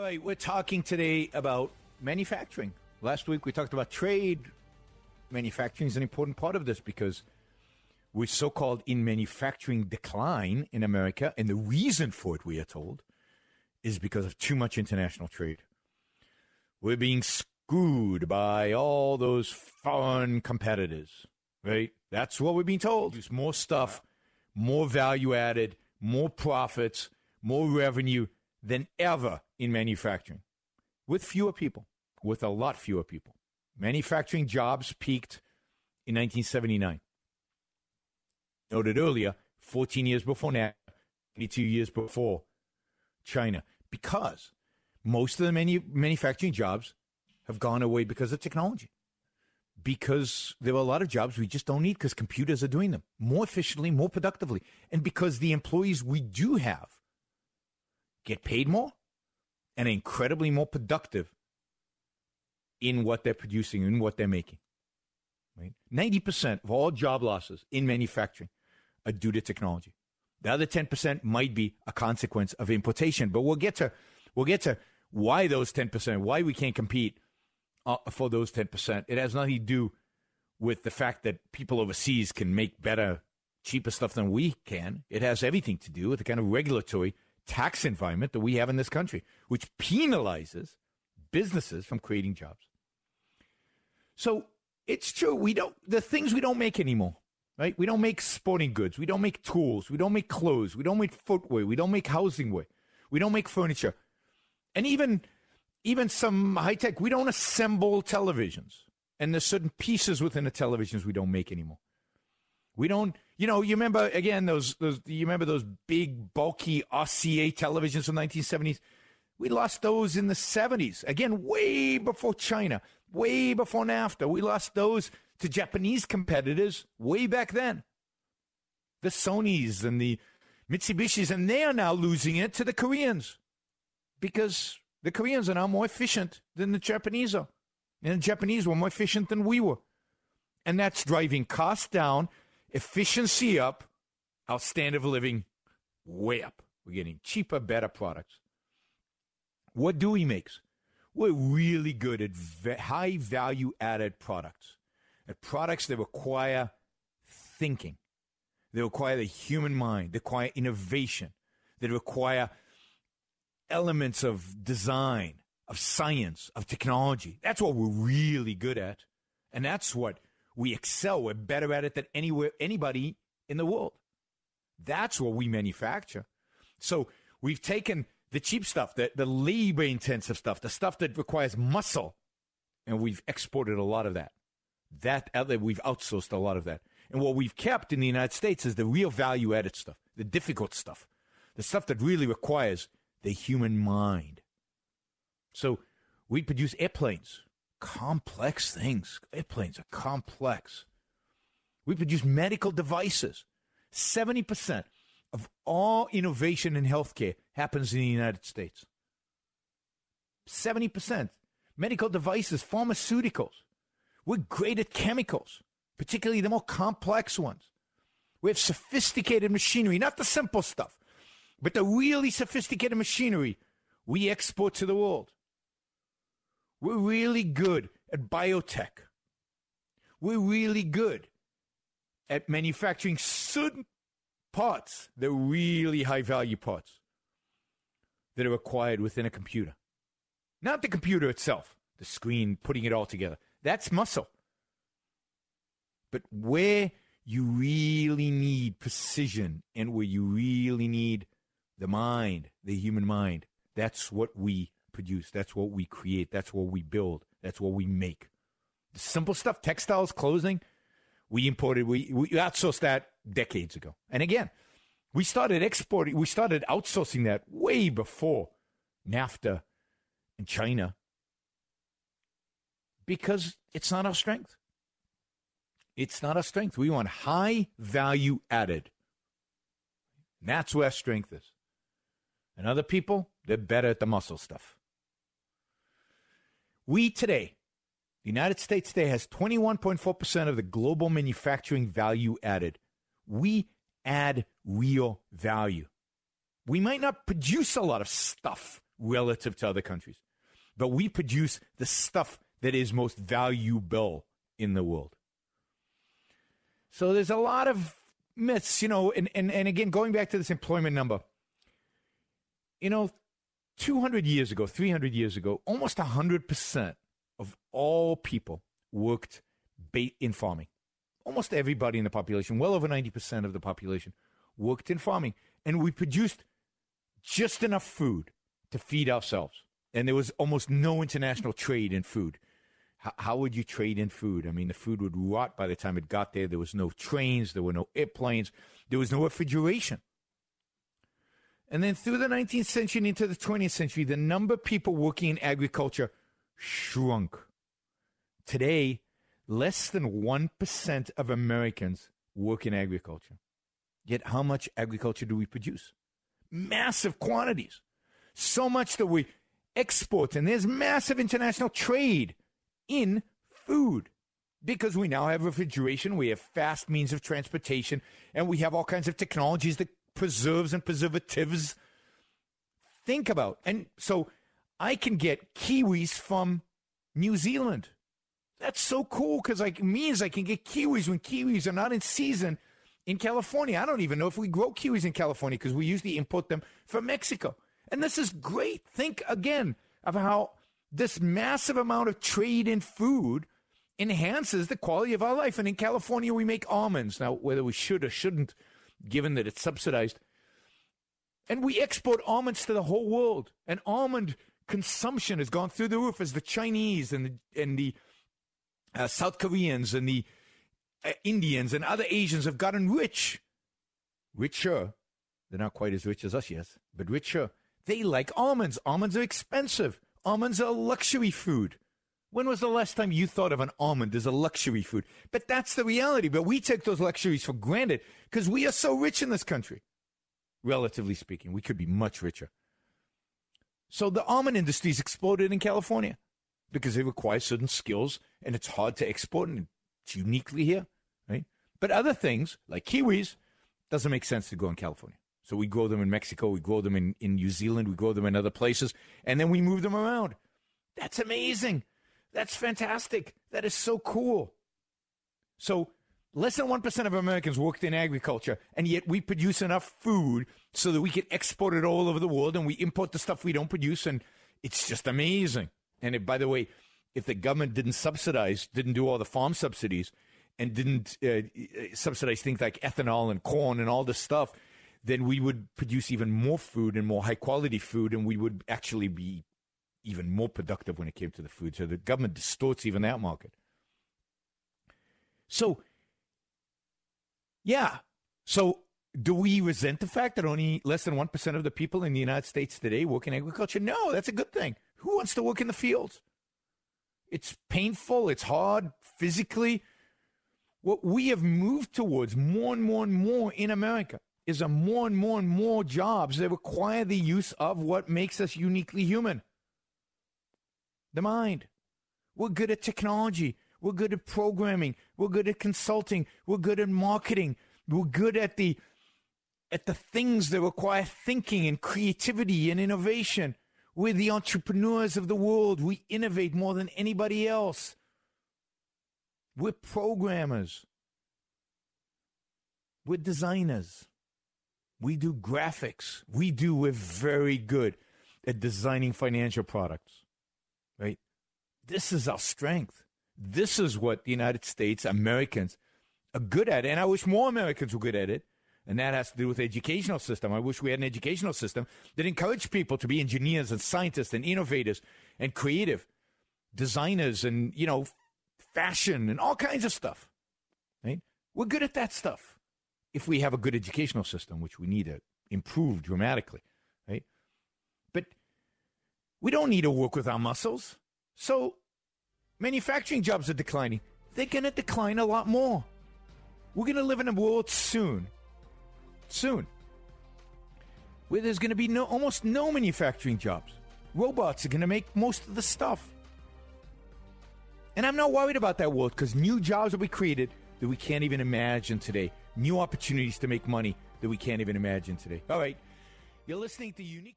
right, we're talking today about manufacturing. Last week we talked about trade. Manufacturing is an important part of this because we're so-called in manufacturing decline in America, and the reason for it, we are told, is because of too much international trade. We're being screwed by all those foreign competitors, right? That's what we're being told. There's more stuff, more value added, more profits, more revenue than ever in manufacturing, with fewer people, with a lot fewer people. Manufacturing jobs peaked in 1979. Noted earlier, 14 years before now, 22 years before China, because most of the manufacturing jobs have gone away because of technology. Because there are a lot of jobs we just don't need because computers are doing them more efficiently, more productively. And because the employees we do have get paid more and are incredibly more productive in what they're producing, in what they're making. Right? 90% of all job losses in manufacturing are due to technology. The other 10% might be a consequence of importation, but we'll get to why those 10%, why we can't compete for those 10%. It has nothing to do with the fact that people overseas can make better, cheaper stuff than we can. It has everything to do with the kind of regulatory tax environment that we have in this country, which penalizes businesses from creating jobs. So it's true. The things we don't make anymore, right? We don't make sporting goods. We don't make tools. We don't make clothes. We don't make footwear. We don't make housing wear. We don't make furniture. And even some high tech, we don't assemble televisions. And there's certain pieces within the televisions we don't make anymore. We don't, you remember, again, you remember those big, bulky RCA televisions from the 1970s? We lost those in the 70s. Again, way before China, way before NAFTA. We lost those to Japanese competitors way back then. The Sonys and the Mitsubishis, and they are now losing it to the Koreans because the Koreans are now more efficient than the Japanese are. And the Japanese were more efficient than we were. And that's driving costs down, efficiency up, our standard of living way up. We're getting cheaper, better products. What do we make? We're really good at high value added products, at products that require thinking, they require the human mind, they require innovation, they require elements of design, of science, of technology. That's what we're really good at, and that's what we excel. We're better at it than anybody in the world. That's what we manufacture. So we've taken the cheap stuff, the labor-intensive stuff, the stuff that requires muscle, and we've exported a lot of that. We've outsourced a lot of that. And what we've kept in the United States is the real value-added stuff, the difficult stuff, the stuff that really requires the human mind. So we produce airplanes, complex things. Airplanes are complex. We produce medical devices. 70% of all innovation in healthcare happens in the United States. 70%. Medical devices, pharmaceuticals. We're great at chemicals, particularly the more complex ones. We have sophisticated machinery, not the simple stuff, but the really sophisticated machinery we export to the world. We're really good at biotech. We're really good at manufacturing certain parts, the really high-value parts that are required within a computer. Not the computer itself, the screen, putting it all together. That's muscle. But where you really need precision and where you really need the mind, the human mind, that's what we produce. That's what we create. That's what we build. That's what we make. The simple stuff, textiles, clothing, we imported, we outsourced that decades ago. And again, we started outsourcing that way before NAFTA and China because it's not our strength. It's not our strength. We want high value added. And that's where our strength is. And other people, they're better at the muscle stuff. We today, the United States today has 21.4% of the global manufacturing value added. We add real value. We might not produce a lot of stuff relative to other countries. But we produce the stuff that is most valuable in the world. So there's a lot of myths, and again, going back to this employment number, 200 years ago, 300 years ago, almost 100% of all people worked in farming. Almost everybody in the population, well over 90% of the population, worked in farming. And we produced just enough food to feed ourselves. And there was almost no international trade in food. How would you trade in food? I mean, the food would rot by the time it got there. There was no trains. There were no airplanes. There was no refrigeration. And then through the 19th century and into the 20th century, the number of people working in agriculture shrunk. Today, less than 1% of Americans work in agriculture. Yet how much agriculture do we produce? Massive quantities. So much that we export, and there's massive international trade in food because we now have refrigeration, we have fast means of transportation, and we have all kinds of technologies that preserves and preservatives. Think about. And so I can get kiwis from New Zealand. That's so cool because it means I can get kiwis when kiwis are not in season in California. I don't even know if we grow kiwis in California because we usually import them from Mexico. And this is great. Think again of how this massive amount of trade in food enhances the quality of our life. And in California, we make almonds. Now, whether we should or shouldn't, given that it's subsidized. And we export almonds to the whole world. And almond consumption has gone through the roof as the Chinese and the South Koreans and the Indians and other Asians have gotten richer. They're not quite as rich as us, yes, but richer. They like almonds. Almonds are expensive. Almonds are luxury food. When was the last time you thought of an almond as a luxury food? But that's the reality. But we take those luxuries for granted because we are so rich in this country. Relatively speaking, we could be much richer. So the almond industry has exploded in California because it requires certain skills and it's hard to export and it's uniquely here, right? But other things like kiwis doesn't make sense to grow in California. So we grow them in Mexico, we grow them in New Zealand, we grow them in other places, and then we move them around. That's amazing. That's fantastic. That is so cool. So less than 1% of Americans worked in agriculture, and yet we produce enough food so that we can export it all over the world, and we import the stuff we don't produce, and it's just amazing. And by the way, if the government didn't do all the farm subsidies and didn't subsidize things like ethanol and corn and all this stuff, then we would produce even more food and more high-quality food, and we would actually be even more productive when it came to the food. So the government distorts even that market. So, yeah. So do we resent the fact that only less than 1% of the people in the United States today work in agriculture? No, that's a good thing. Who wants to work in the fields? It's painful. It's hard physically. What we have moved towards more and more and more in America is a more and more and more jobs that require the use of what makes us uniquely human. The mind. We're good at technology. We're good at programming. We're good at consulting. We're good at marketing. We're good at the things that require thinking and creativity and innovation. We're the entrepreneurs of the world. We innovate more than anybody else. We're programmers. We're designers. We do graphics. We're very good at designing financial products, right? This is our strength. This is what the United States, Americans, are good at. And I wish more Americans were good at it. And that has to do with the educational system. I wish we had an educational system that encouraged people to be engineers and scientists and innovators and creative designers and, fashion and all kinds of stuff, right? We're good at that stuff if we have a good educational system, which we need to improve dramatically, right? But we don't need to work with our muscles. So manufacturing jobs are declining. They're going to decline a lot more. We're going to live in a world soon, where there's going to be almost no manufacturing jobs. Robots are going to make most of the stuff. And I'm not worried about that world because new jobs will be created that we can't even imagine today. New opportunities to make money that we can't even imagine today. All right. You're listening to Unique.